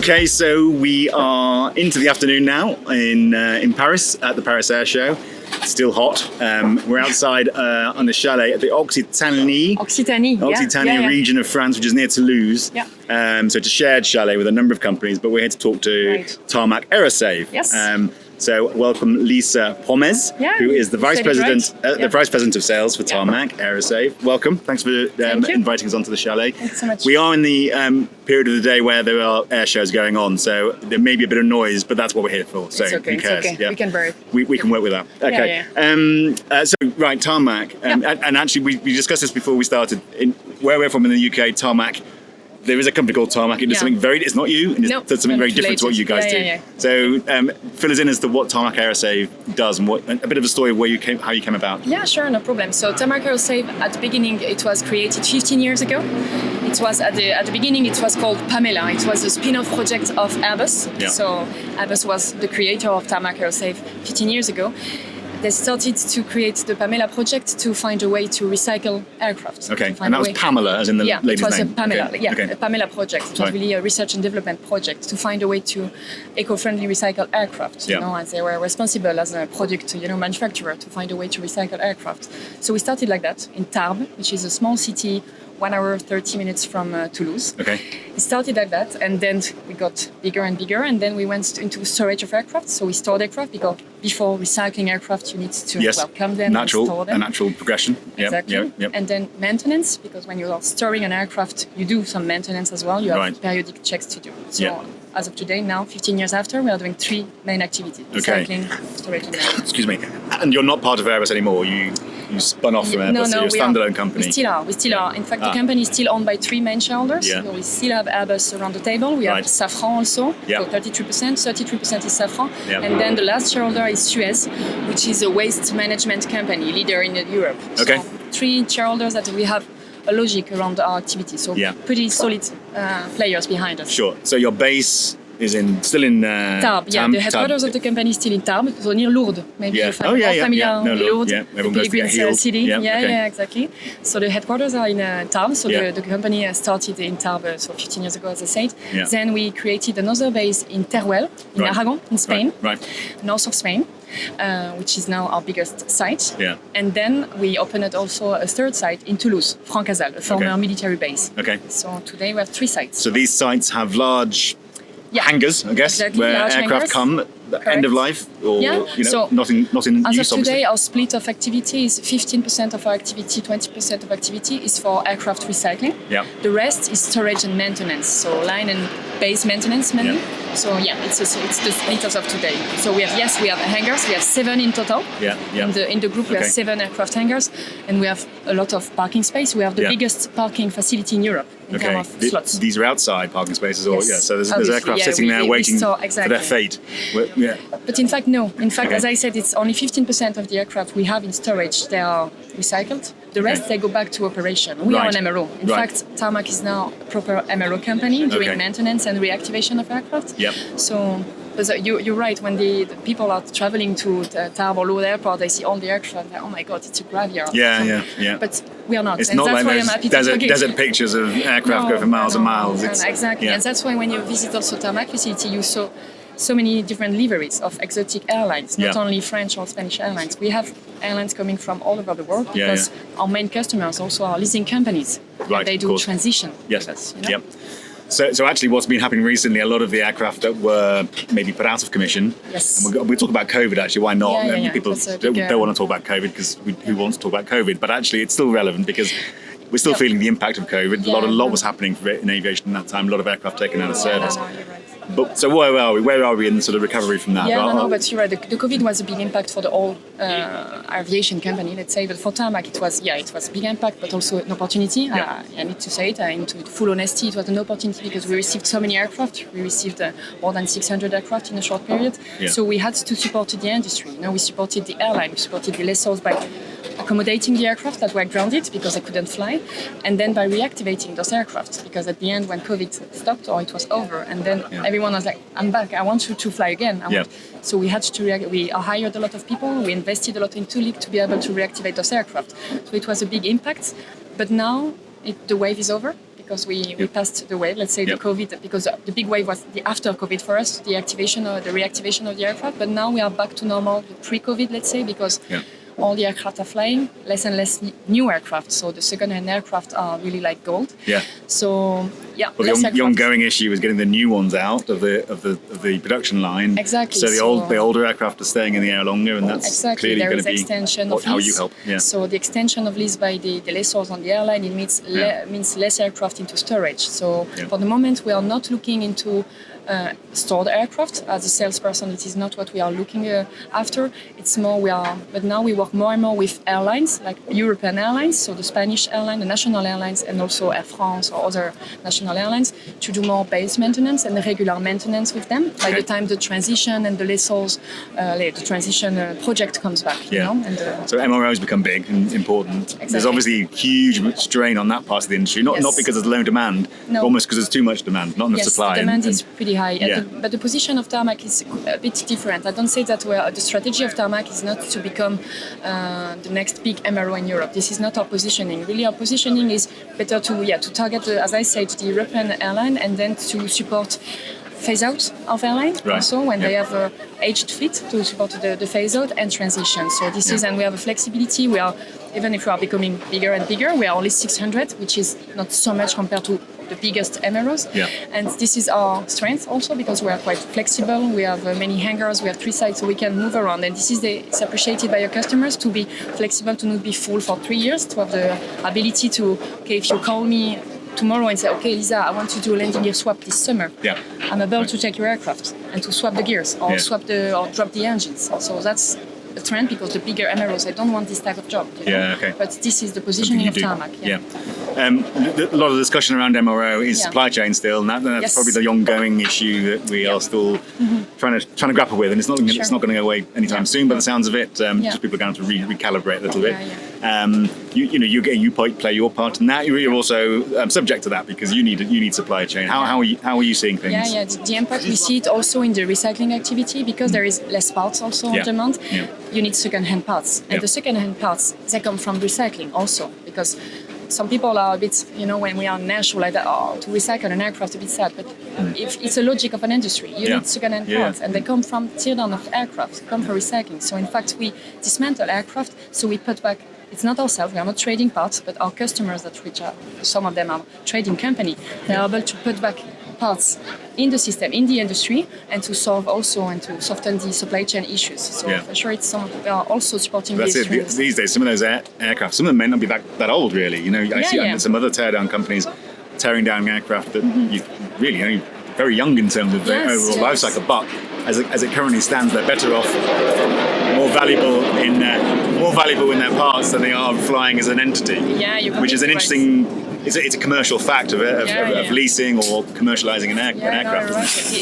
Okay, so we are into the afternoon now in Paris at the Paris Airshow. It's still hot. We're outside on the chalet at the Occitanie region of France, which is near Toulouse. Yeah. So it's a shared chalet with a number of companies, but we're here to talk to Tarmac Aerosave. Yes. So welcome Lisa Pomes, who is the vice president of sales for Tarmac Aerosave. Welcome. Thanks for inviting us onto the chalet. Thanks so much. We are in the period of the day where there are air shows going on, so there may be a bit of noise, but that's what we're here for. So it's okay. who cares? It's okay. Yeah. We can bear it. We can work with that. Okay. So Tarmac, and actually we discussed this before we started. Where we're from in the UK, Tarmac. There is a company called Tarmac. It does something it's not you, and it does something very different to what you guys do. Yeah. So fill us in as to what Tarmac Aerosave does and a bit of a story of how you came about. Yeah, sure, no problem. So Tarmac Aerosave, at the beginning, it was created 15 years ago. It was at the beginning, it was called Pamela. It was a spin-off project of Airbus. Yeah. So Airbus was the creator of Tarmac Aerosave 15 years ago. They started to create the Pamela project to find a way to recycle aircraft. Okay, and that was Pamela, as in the lady's name? Yeah, it was a Pamela. Okay. Yeah, okay. a Pamela project. It was really a research and development project to find a way to eco-friendly recycle aircraft. You know, as they were responsible as a product, manufacturer to find a way to recycle aircraft. So we started like that in Tarbes, which is a small city, 1 hour 30 minutes from Toulouse. Okay. It started like that, and then we got bigger and bigger, and then we went into storage of aircraft. So we stored aircraft because before recycling aircraft, you need to welcome them and store them. A natural progression. Exactly. Yep. And then maintenance, because when you are storing an aircraft, you do some maintenance as well. You have periodic checks to do. So as of today, now 15 years after, we are doing 3 main activities: recycling, storage, and maintenance. Excuse me. And you're not part of Airbus anymore. You spun off from Airbus. So you're a standalone company. We still are. In fact, the company is still owned by 3 main shareholders. Yeah. So we still have Airbus around the table. We have Safran also. Yeah. So 33% is Safran. Yeah. And then the last shareholder is Suez, which is a waste management company, leader in Europe. Okay. So 3 shareholders that we have a logic around our activity. So pretty solid players behind us. Sure. So your base is still in Tarbes. Yeah, the headquarters of the company is still in Tarbes, so near Lourdes. Maybe you're familiar with Lourdes, the pilgrim city. Yeah, exactly. So the headquarters are in Tarbes. So the company started in Tarbes, so 15 years ago, as I said. Yeah. Then we created another base in Teruel, in Aragon, in Spain, north of Spain. Which is now our biggest site. Yeah. And then we opened also a third site in Toulouse, Francazal, a former military base. Okay. So today we have 3 sites. So these sites have large hangars, I guess, where aircraft come end of life, or not in as use. Of today, our split of activity is 15% of our activity, 20% of activity is for aircraft recycling. Yeah. The rest is storage and maintenance, so line and base maintenance mainly. Yeah. So it's the split as of today. So we have hangars. We have 7 in total. Yeah. In the group, we have 7 aircraft hangars, and we have a lot of parking space. We have the biggest parking facility in Europe in terms of slots. These are outside parking spaces, or so there's aircraft Yeah, sitting there waiting for exactly. their fate. But in fact, no. In fact, as I said, it's only 15% of the aircraft we have in storage. They are recycled. The rest, they go back to operation. We are an MRO. In fact, Tarmac is now a proper MRO company doing maintenance and reactivation of aircraft. Yep. So you're right. When the people are traveling to Tarbes or Lourdes Airport, they see all the aircraft. Like, oh my God, it's a graveyard. Yeah. But we are not. It's and not that's like why I'm happy those to desert pictures of aircraft go for miles and miles. Exactly. And that's why when you visit also Tarmac facility, you saw so many different liveries of exotic airlines, not only French or Spanish airlines. We have airlines coming from all over the world because our main customers also are leasing companies. Right, they do transition. Yes. With us, Yep. So actually what's been happening recently, a lot of the aircraft that were maybe put out of commission, and we'll talk about COVID actually, why not? People don't want to talk about COVID because who wants to talk about COVID? But actually it's still relevant because we're still feeling the impact of COVID. A lot was happening in aviation at that time, a lot of aircraft taken out of service. No, you're right. But so where are we? Where are we in the sort of recovery from that? But you're right. The COVID was a big impact for the whole aviation company, let's say. But for Tarmac, it was a big impact, but also an opportunity. Yeah. I need to say it. In full honesty, it was an opportunity because we received so many aircraft. We received more than 600 aircraft in a short period. Yeah. So we had to support the industry. We supported the airline, we supported the lessors by accommodating the aircraft that were grounded because they couldn't fly, and then by reactivating those aircraft because at the end when COVID stopped or it was over, and then everyone was like, I'm back, I want you to fly again. So we had to we hired a lot of people, we invested a lot in tooling to be able to reactivate those aircraft. So it was a big impact, but now the wave is over. because we passed the wave, let's say the COVID, because the big wave was the after COVID for us, the reactivation of the aircraft. But now we are back to normal, the pre-COVID, let's say, because all the aircraft are flying, less and less new aircraft. So the second-hand aircraft are really like gold. Yeah. So well, the ongoing issue is getting the new ones out of the production line. Exactly. So the older aircraft are staying in the air longer, and that's clearly going to be how you help. Yeah. So the extension of lease by the lessors on the airline, it means less aircraft into storage. So for the moment, we are not looking into stored aircraft. As a salesperson, it is not what we are looking after. It's more but now we work more and more with airlines, like European airlines, so the Spanish airline, the national airlines, and also Air France or other national airlines, to do more base maintenance and regular maintenance with them. By the time the transition and the lessors, the transition project comes back. You know? And, so MROs become big and important. Exactly. There's obviously huge strain on that part of the industry, not because there's low demand, but almost because there's too much demand, not enough supply. The demand is pretty high. But the position of Tarmac is a bit different. I don't say that the strategy of Tarmac is not to become the next big MRO in Europe. This is not our positioning. Really, our positioning is better to target, as I said, the European airline, and then to support phase out of airline also when they have aged fleet, to support the phase out and transition. So this is, and we have a flexibility. We are, even if we are becoming bigger and bigger, we are only 600, which is not so much compared to the biggest MROs. And this is our strength also, because we are quite flexible. We have many hangars, we have 3 sites, so we can move around. And this is it's appreciated by our customers, to be flexible, to not be full for 3 years, to have the ability to, if you call me tomorrow and say, okay, Lisa, I want to do a landing gear swap this summer. I'm able to take your aircraft and to swap the gears or or drop the engines. So that's a trend, because the bigger MROs, they don't want this type of job. But this is the positioning of Tarmac. A lot of discussion around MRO is supply chain still, and that's probably the ongoing issue that we are still trying to grapple with, and it's not going to go away anytime soon. By the sounds of it, just people are going to have to recalibrate a little bit. You play your part in that. You're also subject to that, because you need supply chain. How are you seeing things? The impact, we see it also in the recycling activity, because there is less parts also on demand. You need second-hand parts, and the second-hand parts, they come from recycling also, because some people are a bit, when we are in airshow like that, to recycle an aircraft, a bit sad, but if it's a logic of an industry, you need second-hand parts, and they come from teardown of aircraft, come for recycling. So in fact, we dismantle aircraft, so we put back. It's not ourselves, we are not trading parts, but our customers, which are, some of them are trading company, they are able to put back parts in the system, in the industry, and to solve also and to soften the supply chain issues. So for sure, we are also supporting these trends. These days, some of those aircraft, some of them may not be that old, really. I see some other teardown companies tearing down aircraft that you really very young in terms of their overall life cycle, but as it currently stands, they're better off, more valuable in their parts than they are flying as an entity. Which is an interesting. It's a commercial fact of leasing or commercializing an aircraft.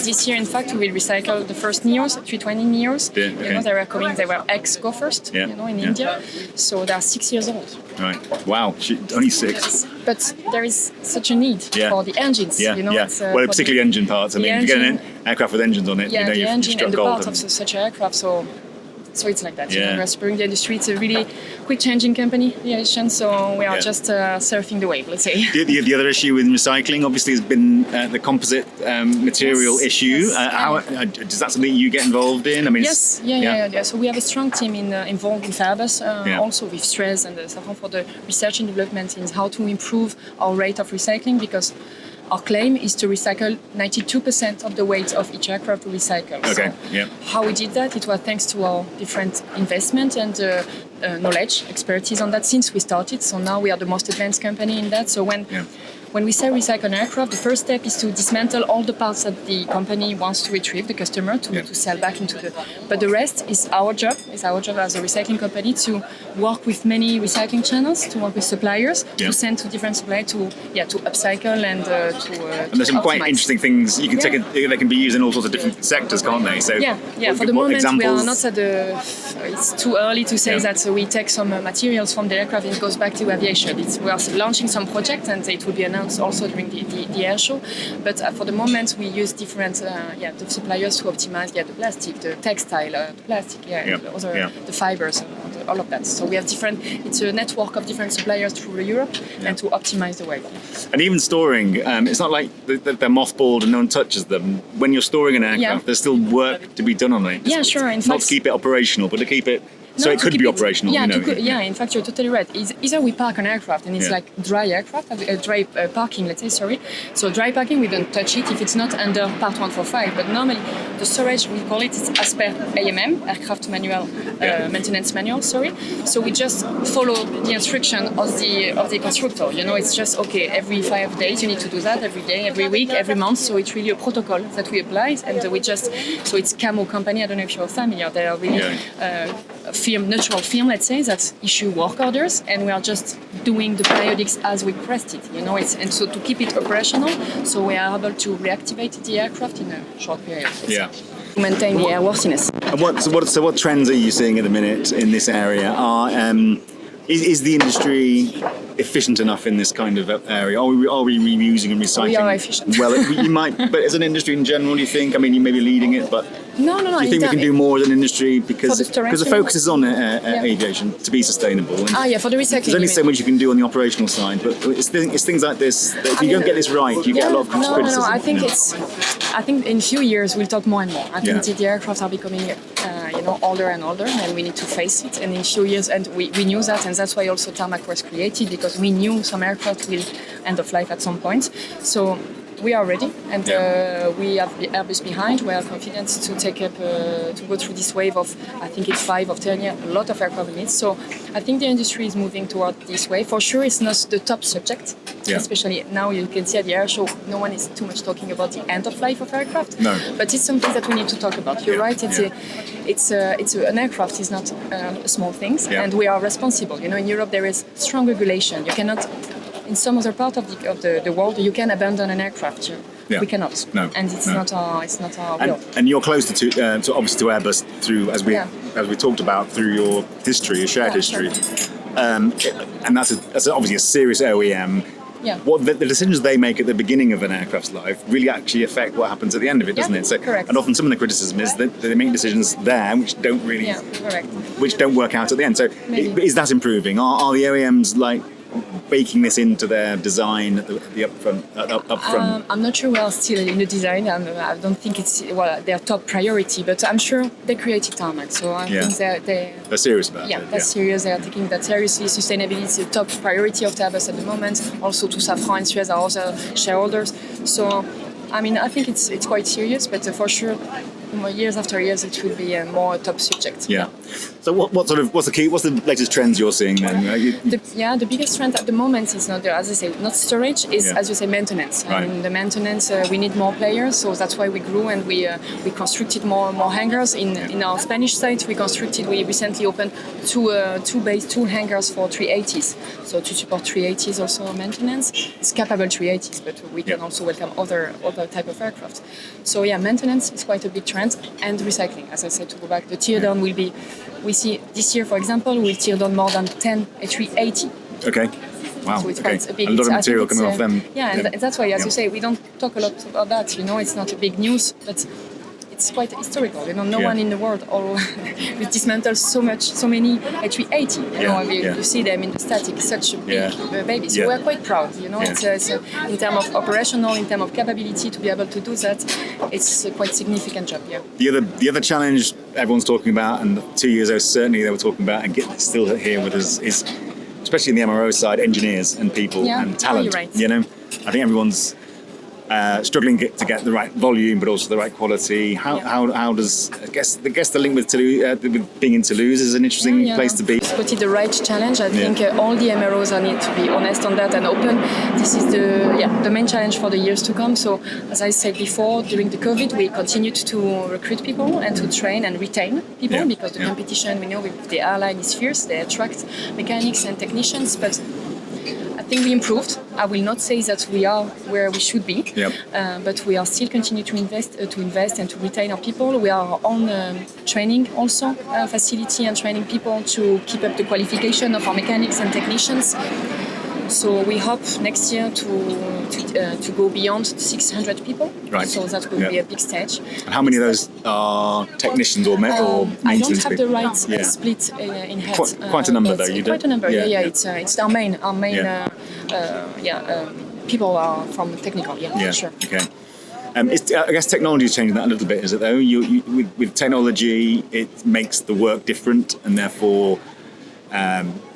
This year, in fact, we will recycle the first Neos, 320 Neos. They were ex-Go First, in India. So they are 6 years old. Right. Wow. Only 6. But there is such a need for the engines. Well, particularly engine parts. I mean, if you get an aircraft with engines on it, the engine and the gold. part of such an aircraft. So it's like that. We're supporting the industry. It's a really quick changing company, Aviation. So we are just surfing the wave, let's say. The other issue with recycling, obviously, has been the composite material issue. Is that something you get involved in? I mean, So we have a strong team involved in Airbus, also with Stress and Safran for the research and development in how to improve our rate of recycling, because our claim is to recycle 92% of the weight of each aircraft to recycle. How we did that? It was thanks to our different investment and knowledge, expertise on that since we started. So now we are the most advanced company in that. So when we say recycle an aircraft, the first step is to dismantle all the parts that the company wants to retrieve, the customer, to sell back into the... But the rest is our job. It's our job as a recycling company to work with many recycling channels, to work with suppliers, to send to different suppliers to upcycle and and there's some quite interesting things you can take. They can be used in all sorts of different sectors, can't they? So for the moment we are not at the... It's too early to say that we take some materials from the aircraft and it goes back to aviation. We are launching some project and it will be announced products also during the air show. But for the moment, we use different the suppliers to optimize the plastic, the textile, the plastic, the fibers, all of that. So we have it's a network of different suppliers through Europe and to optimize the way. And even storing, it's not like they're mothballed and no one touches them. When you're storing an aircraft, there's still work to be done on it. Yeah, sure. In not fact, to keep it operational, but to keep it so it could be operational. In fact, you're totally right. Either we park an aircraft and it's like dry aircraft, dry parking, let's say, sorry. So dry parking, we don't touch it if it's not under Part 145. But normally, the storage, we call it, is as per AMM, Aircraft Manual, Maintenance Manual, sorry. So we just follow the instruction of the constructor. It's just, okay, every 5 days you need to do that, every day, every week, every month. So it's really a protocol that we apply. And so it's Camo company, I don't know if you're familiar, they are really neutral firm, let's say, that issue work orders, and we are just doing the periodics as we requested. And so to keep it operational, so we are able to reactivate the aircraft in a short period. To maintain the airworthiness. And what trends are you seeing at the minute in this area? Is the industry efficient enough in this kind of area? Are we reusing and recycling? We are efficient. Well, you might, but as an industry in general, do you think? I mean, you may be leading it, but no. Do you think we can do more as an industry because the focus is on aviation to be sustainable? And for the recycling. There's only so much you can do on the operational side, but it's things like this that if you don't get this right, you get a lot of criticism. No. I think in a few years we'll talk more and more. I think the aircraft are becoming older and older, and we need to face it. And in a few years, and we knew that, and that's why also Tarmac was created, because we knew some aircraft will end of life at some point. So we are ready, and we have the Airbus behind. We are confident to take up, to go through this wave of, I think it's 5 or 10 years, a lot of aircraft needs. So I think the industry is moving toward this way. For sure, it's not the top subject, especially now you can see at the air show, no one is too much talking about the end of life of aircraft. No. But it's something that we need to talk about. You're right, an aircraft is not a small thing, and we are responsible. In Europe there is strong regulation. You cannot, in some other part of the world, you can abandon an aircraft. We cannot. No. And it's not our will. And you're closer to obviously to Airbus through as we talked about through your history, your shared history. Sure. And that's obviously a serious OEM. Yeah. What the decisions they make at the beginning of an aircraft's life really actually affect what happens at the end of it, doesn't it? So, correct. And often some of the criticism is that they make decisions there which don't really, which don't work out at the end. So, is that improving? Are the OEMs like baking this into their design at the upfront? I'm not sure we are still in the design. I don't think it's their top priority, but I'm sure they created Tarmac, so I think they're serious about it. They're serious. They are taking that seriously. Sustainability is a top priority of Airbus at the moment. Also, to Safran and Suez are also shareholders. So, I mean, I think it's quite serious, but for sure, years after years, it will be a more top subject. Yeah. So what's the latest trends you're seeing then? The biggest trend at the moment is not, as I say, not storage, is as you say, maintenance. Right. I mean, the maintenance, we need more players, so that's why we grew and we constructed more hangars. In our Spanish site, we recently opened two hangars for 380s. So to support 380s also maintenance. It's capable 380s, but we can also welcome other type of aircraft. So maintenance is quite a big trend, and recycling. As I said, to go back, the tear down will be. We see this year, for example, we'll tear down more than 10 A380. Okay. Wow. So it's okay. quite a big. A lot of material coming off them. And that's why, as you say, we don't talk a lot about that. It's not a big news, but it's quite historical. No one in the world we dismantle so many A380. You see them in the static, such a big baby. So we're quite proud. It's in terms of operational, in terms of capability to be able to do that. It's a quite significant job. Yeah. The other challenge everyone's talking about, and 2 years ago certainly they were talking about, and still here with us, is especially in the MRO side, engineers and people and talent. Right. I think everyone's struggling to get the right volume, but also the right quality. How does I guess the link with Toulouse, with being in Toulouse is an interesting place to be. Spotted the right challenge. I think all the MROs need to be honest on that and open. This is the main challenge for the years to come. So as I said before, during the COVID, we continued to recruit people and to train and retain people because the competition, we know, with the airline is fierce. They attract mechanics and technicians, but I think we improved. I will not say that we are where we should be, but we are still continue to invest and to retain our people. We are on training also facility and training people to keep up the qualification of our mechanics and technicians. So we hope next year to go beyond 600 people. Right. So that will be a big stage. And how many of those are technicians or maintenance I don't have people? the right split in head. Quite a number, though. You quite a number. Yeah. It's our main people are from technical. Yeah. Sure. Okay. I guess technology is changing that a little bit, is it though? With technology, it makes the work different, and therefore,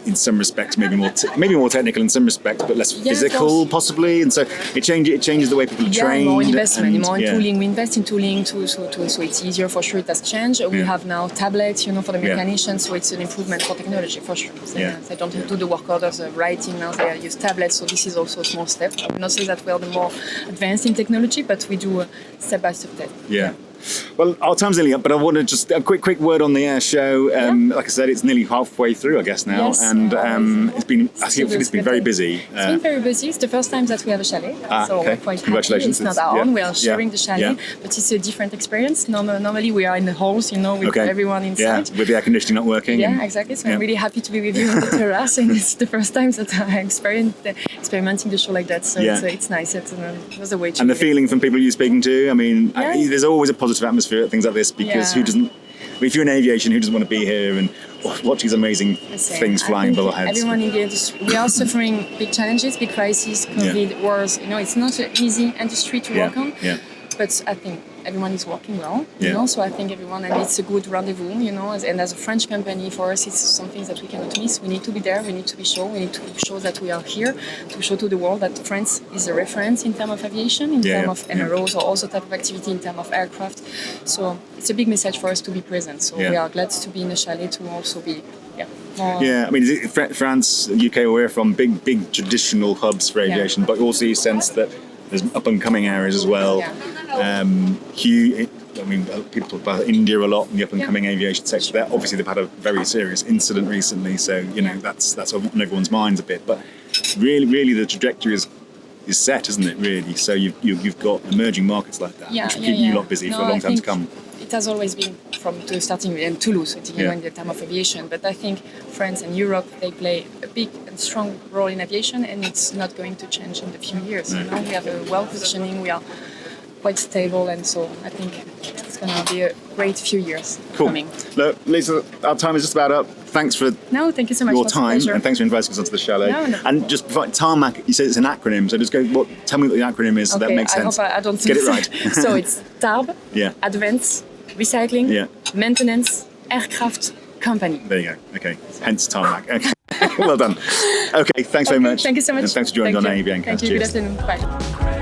in some respects, maybe more technical in some respects, but less physical, possibly. And so it changes the way people are trained. More investment, more in tooling. We invest in tooling so it's easier for sure. It has changed. We have now tablets, for the mechanicians, so it's an improvement for technology for sure. So, they don't do the work orders writing now; they use tablets. So this is also a small step. I would not say that we are the more advanced in technology, but we do step by step. Yeah. Well, our time's nearly up, but I want to just a quick word on the air show. Like I said, it's nearly halfway through, I guess now, and it's been very busy. It's been very busy. It's the first time that we have a chalet, so we're quite Congratulations! Happy. It's not our own. We are sharing the chalet, but it's a different experience. Normally we are in the halls, with everyone inside. With the air conditioning not working. Yeah, exactly. So I'm really happy to be with you on the terrace, and it's the first time that I'm experimenting the show like that. So it's nice. It was a way to. And the feeling from people you're speaking to. I mean, there's always a positive atmosphere at things like this, because who doesn't? If you're in aviation, who doesn't want to be here and watch these amazing things flying above our heads? Everyone in the industry, we are suffering big challenges, big crises, COVID, wars. It's not an easy industry to work on. Yeah. But I think everyone is working well, so I think everyone, and it's a good rendezvous, and as a French company, for us, it's something that we cannot miss. We need to be there, we need to be sure, we need to show that we are here, to show to the world that France is a reference in terms of aviation, in terms of MROs, or also type of activity in terms of aircraft. So it's a big message for us to be present. So we are glad to be in the chalet, to also be I mean, France, UK, we're from big traditional hubs for aviation, but also you sense that there's up-and-coming areas as well. People talk about India a lot in the up-and-coming aviation sector. Obviously, they've had a very serious incident recently, so that's on everyone's minds a bit. But really, the trajectory is set, isn't it? Really, so you've got emerging markets like that, which will keep you lot busy for a long time to come. It has always been from the starting in Toulouse, in the time of aviation. But I think France and Europe, they play a big and strong role in aviation, and it's not going to change in a few years. We have a well positioning, we are quite stable, and so I think it's going to be a great few years coming. Look, Lisa, our time is just about up. Thanks for thank you so much your time, and thanks for inviting us onto the chalet. And just before, Tarmac, you said it's an acronym, so just tell me what the acronym is, so that makes sense. I don't get it right. So it's TARB, Advanced Recycling, Maintenance, Aircraft Company. There you go. Okay, hence Tarmac. Okay. Well done. Okay, thanks very much. Thank you so much. And thanks for joining on Aviation. Thank you. Good afternoon. Bye.